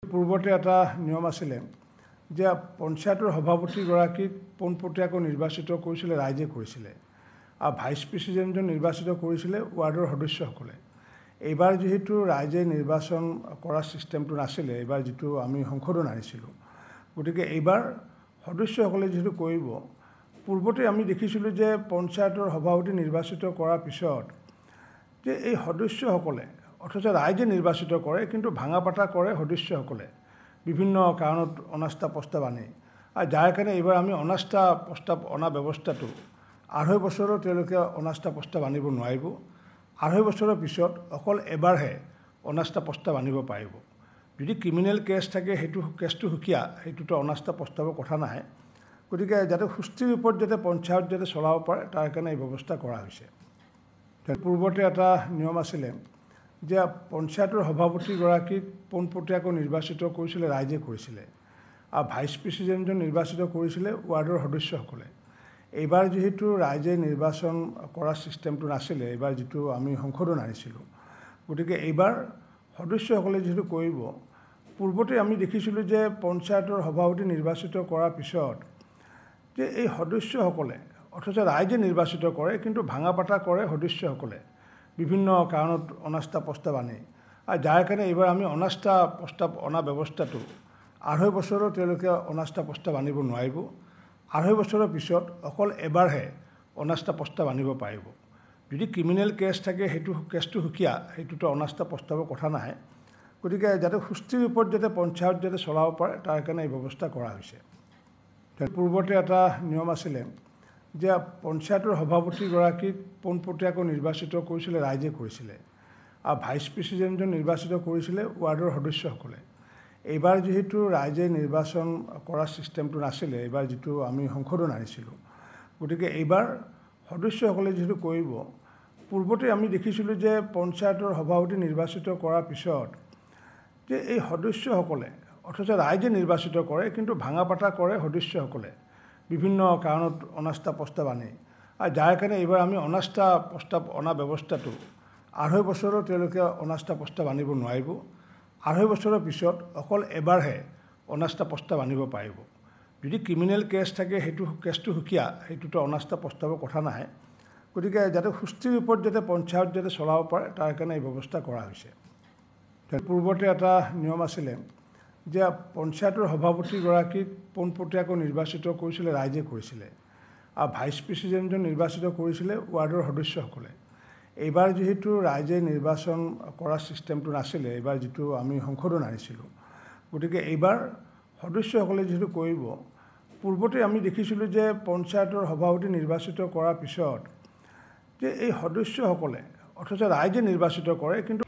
পূৰ্বতে এটা নিয়ম আছিলে যে পঞ্চায়তৰ সভাপতিগৰাকীক পোনপটীয়াকৈ নিৰ্বাচিত কৰিছিলে ৰাইজে কৰিছিলে আৰু ভাইচ প্ৰেচিডেণ্টজন নিৰ্বাচিত কৰিছিলে ৱাৰ্ডৰ সদস্যসকলে। এইবাৰ যেহেতু ৰাইজে নিৰ্বাচন কৰা ছিষ্টেমটো নাছিলে, এইবাৰ যিটো আমি সংশোধন আনিছিলোঁ, গতিকে এইবাৰ সদস্যসকলে যিহেতু কৰিব, পূৰ্বতে আমি দেখিছিলোঁ যে পঞ্চায়তৰ সভাপতি নিৰ্বাচিত কৰাৰ পিছত যে এই সদস্যসকলে অথচ ৰাইজে নিৰ্বাচিত কৰে, কিন্তু ভাঙা পাতা কৰে সদস্যসকলে বিভিন্ন কাৰণত অনাস্থা প্ৰস্তাৱ আনে। আৰু যাৰ কাৰণে এইবাৰ আমি অনাস্থা প্ৰস্তাৱ অনা ব্যৱস্থাটো 2.5 বছৰো তেওঁলোকে অনাস্থা প্ৰস্তাৱ আনিব নোৱাৰিব। 2.5 বছৰৰ পিছত অকল এবাৰহে অনাস্থা প্ৰস্তাৱ আনিব পাৰিব। যদি ক্ৰিমিনেল কেছ থাকে, সেইটো কেছটো সুকীয়া, সেইটোতো অনাস্থা প্ৰস্তাৱৰ কথা নাহে। গতিকে যাতে সুস্থিৰ ৰূপত যাতে পঞ্চায়ত যাতে চলাব পাৰে, তাৰ কাৰণে এই ব্যৱস্থা কৰা হৈছে। পূৰ্বতে এটা নিয়ম আছিলে যে পঞ্চায়তৰ সভাপতিগৰাকীক পোনপটীয়াকৈ নিৰ্বাচিত কৰিছিলে ৰাইজে কৰিছিলে আৰু ভাইচ প্ৰেচিডেণ্টজন নিৰ্বাচিত কৰিছিলে ৱাৰ্ডৰ সদস্যসকলে। এইবাৰ যেহেতু ৰাইজে নিৰ্বাচন কৰা ছিষ্টেমটো নাছিলে, এইবাৰ যিটো আমি সংশোধন আনিছিলোঁ, গতিকে এইবাৰ সদস্যসকলে যিহেতু কৰিব, পূৰ্বতে আমি দেখিছিলোঁ যে পঞ্চায়তৰ সভাপতি নিৰ্বাচিত কৰাৰ পিছত যে এই সদস্যসকলে অথচ ৰাইজে নিৰ্বাচিত কৰে, কিন্তু ভাঙা পাতা কৰে সদস্যসকলে বিভিন্ন কাৰণত অনাস্থা প্ৰস্তাৱ আনে। আৰু যাৰ কাৰণে এইবাৰ আমি অনাস্থা প্ৰস্তাৱ অনা ব্যৱস্থাটো 2.5 বছৰো তেওঁলোকে অনাস্থা প্ৰস্তাৱ আনিব নোৱাৰিব। 2.5 বছৰৰ পিছত অকল এবাৰহে অনাস্থা প্ৰস্তাৱ আনিব পাৰিব। যদি ক্ৰিমিনেল কেছ থাকে, সেইটো কেছটো সুকীয়া, সেইটোতো অনাস্থা প্ৰস্তাৱৰ কথা নাহে। গতিকে যাতে সুস্থিৰ ৰূপত যাতে পঞ্চায়ত যাতে চলাব পাৰে, তাৰ কাৰণে এই ব্যৱস্থা কৰা হৈছে। পূৰ্বতে এটা নিয়ম আছিলে যে পঞ্চায়তৰ সভাপতিগৰাকীক পোনপটীয়াকৈ নিৰ্বাচিত কৰিছিলে ৰাইজে কৰিছিলে আৰু ভাইচ প্ৰেচিডেণ্টজন নিৰ্বাচিত কৰিছিলে ৱাৰ্ডৰ সদস্যসকলে। এইবাৰ যিহেতু ৰাইজে নিৰ্বাচন কৰা ছিষ্টেমটো নাছিলে, এইবাৰ যিটো আমি সংশোধন আনিছিলোঁ, গতিকে এইবাৰ সদস্যসকলে যিহেতু কৰিব, পূৰ্বতে আমি দেখিছিলোঁ যে পঞ্চায়তৰ সভাপতি নিৰ্বাচিত কৰাৰ পিছত যে এই সদস্যসকলে অথচ ৰাইজে নিৰ্বাচিত কৰে, কিন্তু ভাঙা পাতা কৰে সদস্যসকলে বিভিন্ন কাৰণত অনাস্থা প্ৰস্তাৱ আনে। আৰু যাৰ কাৰণে এইবাৰ আমি অনাস্থা প্ৰস্তাৱ অনা ব্যৱস্থাটো 2.5 বছৰো তেওঁলোকে অনাস্থা প্ৰস্তাৱ আনিব নোৱাৰিব। 2.5 বছৰৰ পিছত অকল এবাৰহে অনাস্থা প্ৰস্তাৱ আনিব পাৰিব। যদি ক্ৰিমিনেল কেছ থাকে, সেইটো কেছটো সুকীয়া, সেইটোতো অনাস্থা প্ৰস্তাৱৰ কথা নাহে। গতিকে যাতে সুস্থিৰ ৰূপত যাতে পঞ্চায়ত যাতে চলাব পাৰে, তাৰ কাৰণে এই ব্যৱস্থা কৰা হৈছে। পূৰ্বতে এটা নিয়ম আছিলে যে পঞ্চায়তৰ সভাপতিগৰাকীক পোনপটীয়াকৈ নিৰ্বাচিত কৰিছিলে ৰাইজে কৰিছিলে আৰু ভাইচ প্ৰেচিডেণ্টজন নিৰ্বাচিত কৰিছিলে ৱাৰ্ডৰ সদস্যসকলে। এইবাৰ যিহেতু ৰাইজে নিৰ্বাচন কৰা ছিষ্টেমটো নাছিলে, এইবাৰ যিটো আমি সংশোধন আনিছিলোঁ, গতিকে এইবাৰ সদস্যসকলে যিহেতু কৰিব, পূৰ্বতে আমি দেখিছিলোঁ যে পঞ্চায়তৰ সভাপতি নিৰ্বাচিত কৰাৰ পিছত যে এই সদস্যসকলে অথচ ৰাইজে নিৰ্বাচিত কৰে, কিন্তু